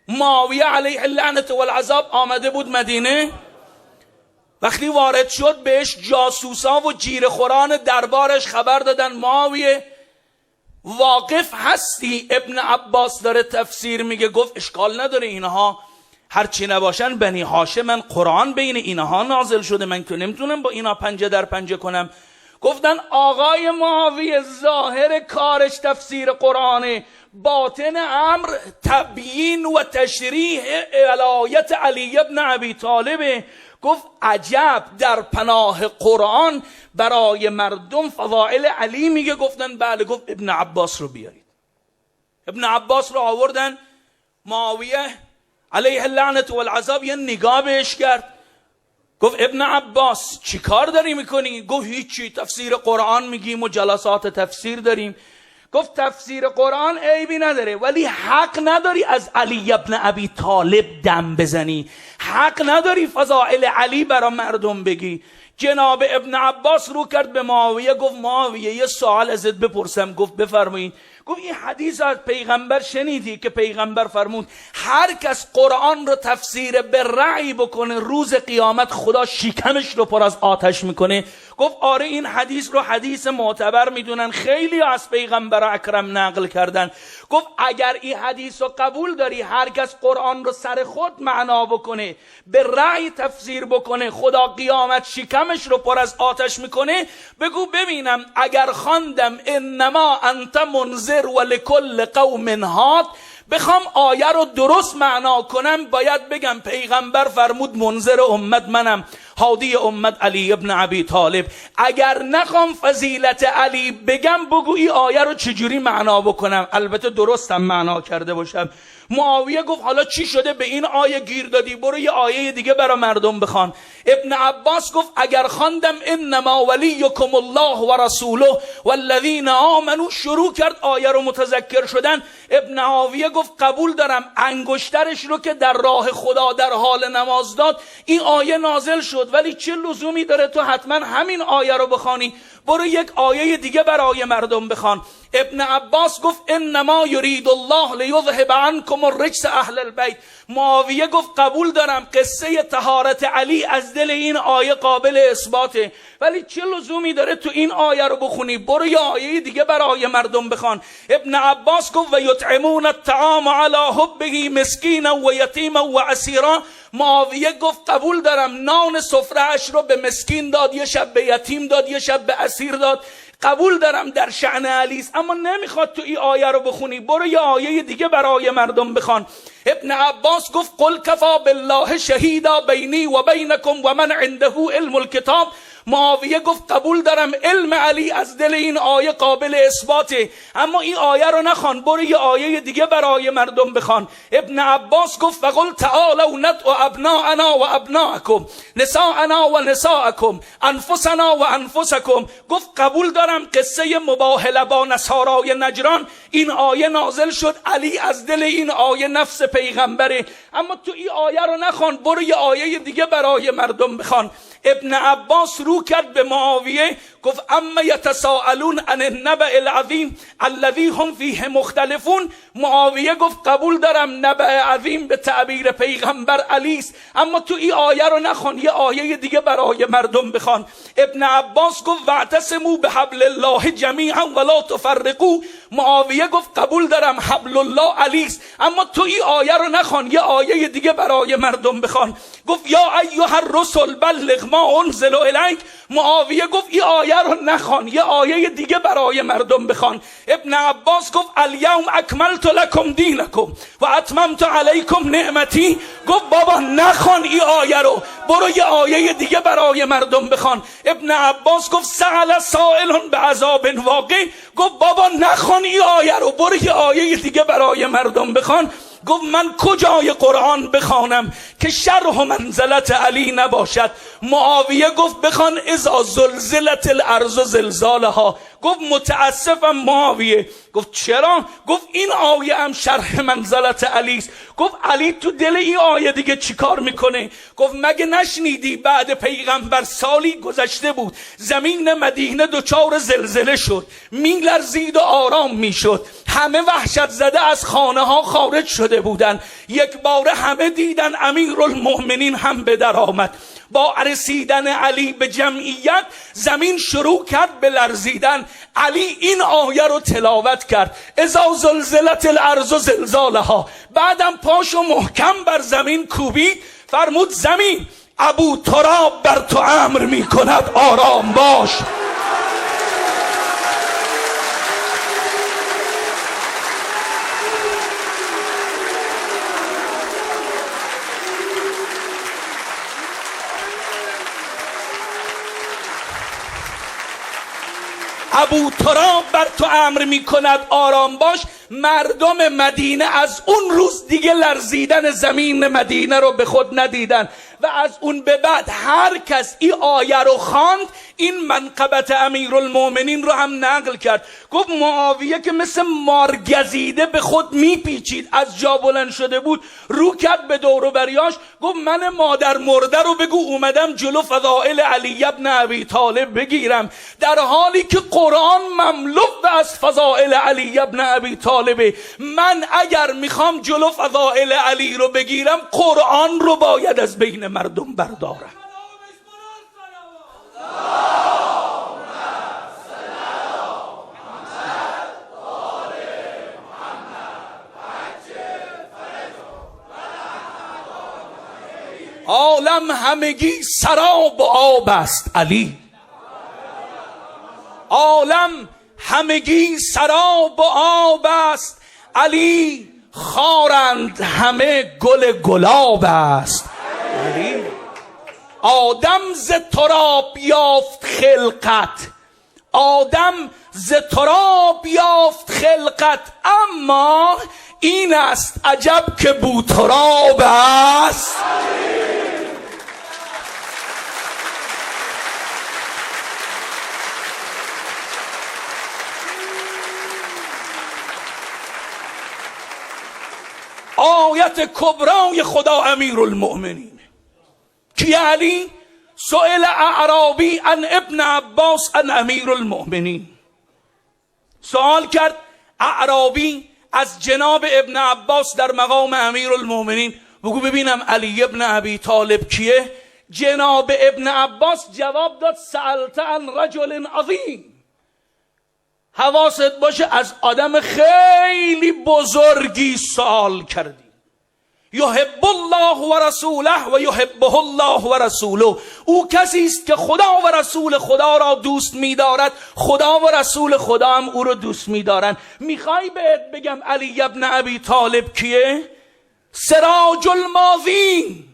معاویه علیه اللعنة والعذاب آمده بود مدینه. وقتی وارد شد بهش جاسوسا و جیره‌خوران دربارش خبر دادن معاویه واقف هستی؟ ابن عباس داره تفسیر میگه. گفت اشکال نداره، اینها هرچی نباشن بنی هاشمن، قرآن بین اینها نازل شده، من که نمیتونم با اینا پنجه در پنجه کنم. گفتن آقای معاویه ظاهر کارش تفسیر قرآنه، باطن امر تبیین و تشریح ولایت علی ابن ابی طالبه. گفت عجب، در پناه قرآن برای مردم فضائل علی میگه. گفتن بله. گفت ابن عباس رو بیارید. ابن عباس رو آوردن. معاویه علیه اللعنة والعذاب یه نگاه بهش کرد. گفت ابن عباس چی کار داری میکنی؟ گفت هیچی، تفسیر قرآن میگیم و جلسات تفسیر داریم. گفت تفسیر قرآن عیبی نداره، ولی حق نداری از علی ابن ابی طالب دم بزنی، حق نداری فضائل علی برا مردم بگی. جناب ابن عباس رو کرد به معاویه. گفت معاویه یه سوال ازت بپرسم. گفت بفرمایید. گفت این حدیث از پیغمبر شنیدی که پیغمبر فرمود هر کس قرآن رو تفسیر به رأی بکنه روز قیامت خدا شکمش رو پر از آتش میکنه؟ گفت آره این حدیث رو حدیث معتبر میدونن، خیلی از پیغمبر اکرم نقل کردن. گفت اگر این حدیث رو قبول داری هر کس قرآن رو سر خود معنا بکنه، به رأی تفسیر بکنه، خدا قیامت شکمش رو پر از آتش میکنه، بگو ببینم اگر خواندم انما انت منذر و لکل قوم هاد، بخوام آیه رو درست معنا کنم باید بگم پیغمبر فرمود منذر امت منم، هادی امت علی ابن ابی طالب. اگر نخوام فضیلت علی بگم بگو این آیه رو چجوری معنا بکنم، البته درستم معنا کرده باشم. معاویه گفت حالا چی شده به این آیه گیر دادی؟ برو یه آیه دیگه برای مردم بخوان. ابن عباس گفت اگر خواندم انما ولیکم الله و رسوله والذین آمنوا، شروع کرد آیه رو متذکر شدن. ابن معاویه گفت قبول دارم، انگشترش رو که در راه خدا در حال نماز داد این آیه نازل شد، ولی چه لزومی داره تو حتما همین آیه رو بخوانی؟ برو یک آیه دیگه برای مردم بخوان. ابن عباس گفت انما یرید الله لیذهب عنکم الرجس اهل البیت. معاویه گفت قبول دارم قصه طهارت علی از دل این آیه قابل اثباته، ولی چه لزومی داره تو این آیه رو بخونی؟ برو یه آیه دیگه برای مردم بخوان. ابن عباس گفت و یطعمون الطعام علی حبه مسکینا و یتیما و اسیرا. معاویه گفت قبول دارم، نان سفره‌اش رو به مسکین داد، یه شب به یتیم داد، یه شب به اسیر داد. قبول دارم در شأن علی است، اما نمیخواد تو این آیه رو بخونی، برو یه آیه دیگه برای مردم بخوان. ابن عباس گفت قل کفا بالله شهیدا بینی و بینکم و من عنده علم الکتاب. معاویه گفت قبول دارم علم علی از دل این آیه قابل اثباته، اما این آیه رو نخوان، برو یه آیه دیگه برای مردم بخوان. ابن عباس گفت فقل تعالوا ندعو ابناءنا و ابناءکم نساءنا و نساءکم انفسنا و انفسکم. گفت قبول دارم قصه مباهله با نصارای نجران این آیه نازل شد، علی از دل این آیه نفس پیغمبره، اما تو این آیه رو نخوان، برو یه آیه دیگه برای مردم بخوان. ابن عباس رو کرد به معاویه گفت اما یتساءلون عن النبأ العظیم الذی هم فیه مختلفون. معاویه گفت قبول دارم نبأ عظیم به تعبیر پیغمبر علی است، اما تو این آیه رو نخوان، یه آیه دیگه برای مردم بخوان. ابن عباس گفت واعتصموا بحبل الله جمیعا ولا تفرقوا. معاویه گفت قبول دارم حبل الله علی است، اما تو این آیه رو نخوان، یه آیه دیگه برای مردم بخوان. گفت یا ایها الرسل بلغ ما انزل الیک. معاویه گفت این آیه رو نخوان، یه آیه دیگه برای مردم بخوان. ابن عباس گفت الیوم اکملت لکم دینکم و اتممت علیکم نعمتی. گفت بابا نخوان این آیه رو، برو یه آیه دیگه برای مردم بخوان. ابن عباس گفت سأل سائل بعذاب واقع. گفت بابا نخوان این آیه رو، برو یه آیه دیگه برای مردم بخوان. گفت من کجای قرآن بخوانم که شرح منزلت علی نباشد؟ معاویه گفت بخوان اذا زلزلت الارض زلزالها. گفت متاسفم معاویه، گفت چرا؟ گفت این آیه هم شرح منزلت علی است. گفت علی تو دل این آیه دیگه چی کار میکنه؟ گفت مگه نشنیدی بعد پیغمبر سالی گذشته بود، زمین مدینه دچار زلزله شد، میلرزید و آرام میشد، همه وحشت زده از خانه ها خارج شده بودن، یک باره همه دیدن امیرالمؤمنین هم به در آمد. با رسیدن علی به جمعیت زمین شروع کرد به لرزیدن. علی این آیه رو تلاوت کرد، اذا زلزلت الارض زلزالها. بعدم پاشو محکم بر زمین کوبید، فرمود زمین ابو تراب بر تو امر می کند آرام باش. ابو تراب بر تو امر می کند آرام باش. مردم مدینه از اون روز دیگه لرزیدن زمین مدینه رو به خود ندیدن و از اون به بعد هر کس این آیه رو خواند این منقبت امیرالمؤمنین رو هم نقل کرد. گفت معاویه که مثل مارگزیده به خود میپیچید، از جا بلند شده بود، رو کرد به دور و بریاش، گفت من مادر مرده رو بگو اومدم جلو فضائل علی ابن ابی طالب بگیرم، در حالی که قرآن مملو از فضائل علی ابن ابی طالبه. من اگر میخوام جلو فضائل علی رو بگیرم قرآن رو باید از بین مردم بردارم. عالم همگی سراب و آب است علی، عالم همگی سراب و آب است علی، خارند همه گل گلاب است علی. آدم ز تراب یافت خلقت، آدم ز تراب یافت خلقت، اما این است عجب که بو تراب است. آیت کبرای خدا امیرالمؤمنین کی علی؟ سئل اعرابی عن ابن عباس عن امیرالمؤمنین. سوال کرد اعرابی از جناب ابن عباس در مقام امیرالمؤمنین، بگو ببینم علی ابن ابی طالب کیه؟ جناب ابن عباس جواب داد سألت عن رجل عظیم، حواست باشه از آدم خیلی بزرگی سوال کردی. یحب الله و رسوله و یحبه الله و رسوله، او کسی است که خدا و رسول خدا را دوست می‌دارد، خدا و رسول خدا هم او را دوست می‌دارند. میخوای بهت بگم علی ابن ابی طالب کیه؟ سراج الماضین،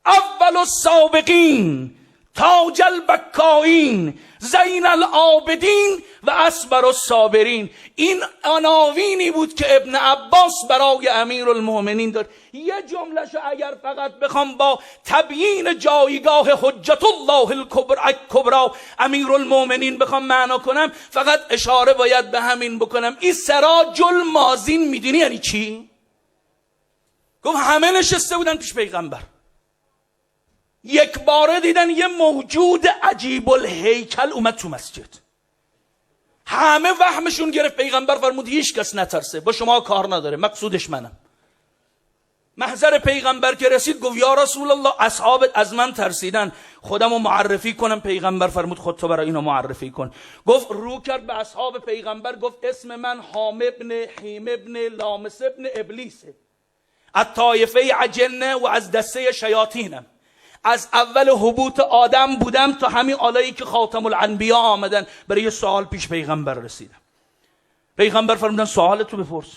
اول السابقین، تاج البکائین، زین العابدین و اصبر الصابرین. این عناوینی بود که ابن عباس برای امیرالمؤمنین داد. یه جملهشو اگر فقط بخوام با تبیین جایگاه حجت الله الکبری امیرالمؤمنین بخوام معنا کنم، فقط اشاره باید به همین بکنم. این سراج الماضین میدونی یعنی چی؟ گفت همه نشسته بودن پیش پیغمبر، یک باره دیدن یه موجود عجیب الهیکل اومد تو مسجد، همه وهمشون گرفت. پیغمبر فرمود هیچ کس نترسه، با شما کار نداره، مقصودش منم. محضر پیغمبر که رسید گفت یا رسول الله اصحابت از من ترسیدن، خودمو معرفی کنم. پیغمبر فرمود خودتو برای اینا معرفی کن. گفت رو کرد به اصحاب پیغمبر، گفت اسم من حام ابن حیم ابن لامس ابن ابلیسه، از طایفه عجنه و از دسته شیاطینم، از اول حبوط آدم بودم تا همین آلایی که خاتم الانبیا آمدن. برای یه سوال پیش پیغمبر رسیدم. پیغمبر فرمودن سوالتو بپرس.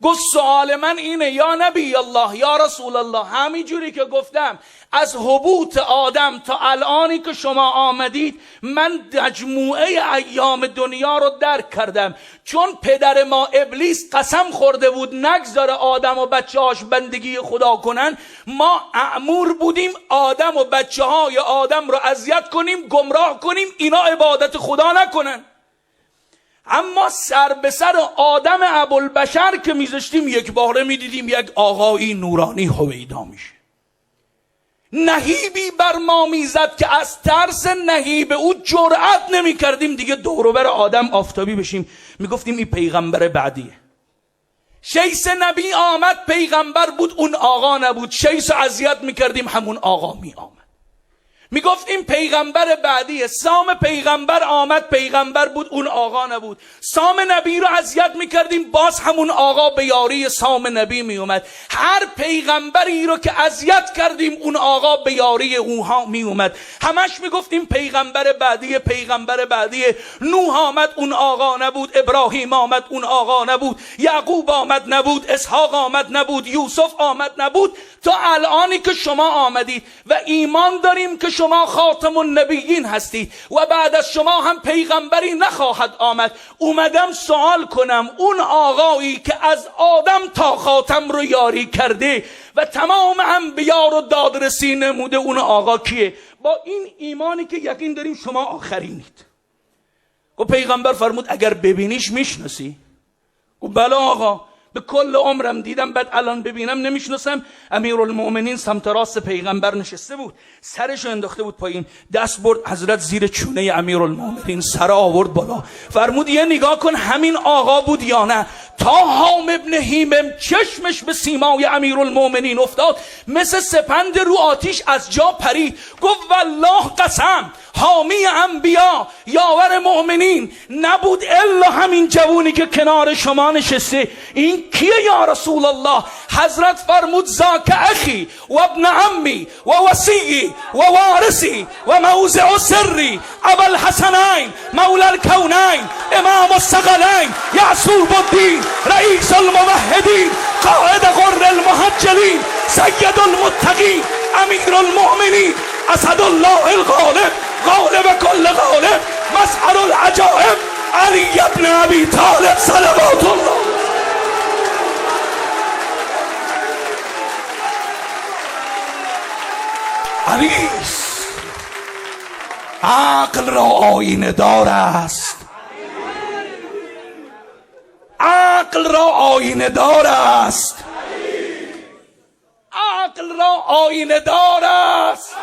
گفت سوال من اینه یا نبی الله یا رسول الله، همین جوری که گفتم از حبوط آدم تا الانی که شما آمدید من مجموعه ایام دنیا رو درک کردم، چون پدر ما ابلیس قسم خورده بود نگذاره آدم و بچه هاش بندگی خدا کنن، ما مأمور بودیم آدم و بچه های آدم رو اذیت کنیم، گمراه کنیم، اینا عبادت خدا نکنن. اما سر به سر آدم ابوالبشر که میذاشتیم یک باره میدیدیم یک آقایی نورانی هویدا میشه. نهیبی بر ما میزد که از ترس نهیب او جرأت نمی کردیم دیگه دوروبر آدم آفتابی بشیم. میگفتیم این پیغمبر بعدیه. شیس نبی آمد پیغمبر بود، اون آقا نبود. شیس اذیت میکردیم، همون آقا می آمد. میگفتیم پیغمبر بعدیه. سام پیغمبر آمد پیغمبر بود، اون آقا نبود. سام نبی رو اذیت میکردیم، باز همون آقا به یاری سام نبی میومد. هر پیغمبری رو که اذیت کردیم اون آقا به یاری اونها میومد. همش میگفتیم پیغمبر بعدیه پیغمبر بعدیه. نوح آمد اون آقا نبود، ابراهیم آمد اون آقا نبود، یعقوب آمد نبود، اسحاق آمد نبود، یوسف آمد نبود، تا الانی که شما آمدید و ایمان داریم که شما خاتم النبیین هستید و بعد از شما هم پیغمبری نخواهد آمد. اومدم سوال کنم اون آقایی که از آدم تا خاتم رو یاری کرده و تمام انبیا رو دادرسی نموده، اون آقا کیه؟ با این ایمانی که یقین داریم شما آخرینید. و پیغمبر فرمود اگر ببینیش میشناسی؟ و بله آقا، به کل عمرم دیدم، بعد الان ببینم نمیشناسم. امیرالمؤمنین سمت راست پیغمبر نشسته بود، سرش انداخته بود پایین، دست برد حضرت زیر چونه امیرالمؤمنین، سر آورد بالا، فرمود یه نگاه کن همین آقا بود یا نه؟ تا حام ابن هیمم چشمش به سیمای امیرالمؤمنین افتاد، مثل سپند رو آتیش از جا پرید، گفت والله قسم حامی انبیا یاور مؤمنین نبود الا همین جوونی که کنار شما نشسته. این کیه یا رسول الله؟ حضرت فرمود ذاک اخی و ابن عمی و وصی و وارثی و موضع سری ابو الحسنین مولا الکونین امام الثقلین یعصوب الدین رئیس الموحدین قائد غر المحجلین سید المتقین امیر المؤمنین اسد الله الغالب غالب کل غالب مسحر العجائب علی ابن ابی طالب صلوات الله. علیست عقل را آینه دار است، عقل را آینه دار است، عقل را آینه دار است،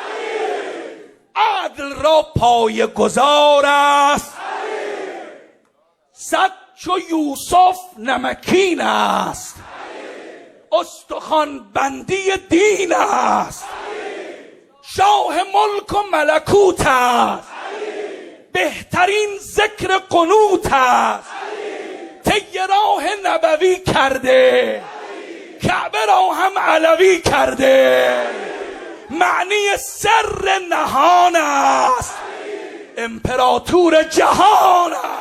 عدل را پای گذار است. صد چو یوسف نمکین است، استخوان بندی دین است. شاه ملک و ملکوت است، بهترین ذکر قنوت است. طی راه نبوی کرده، کعبه را هم علوی کرده. معنی سر نهان است، امپراتور جهان است.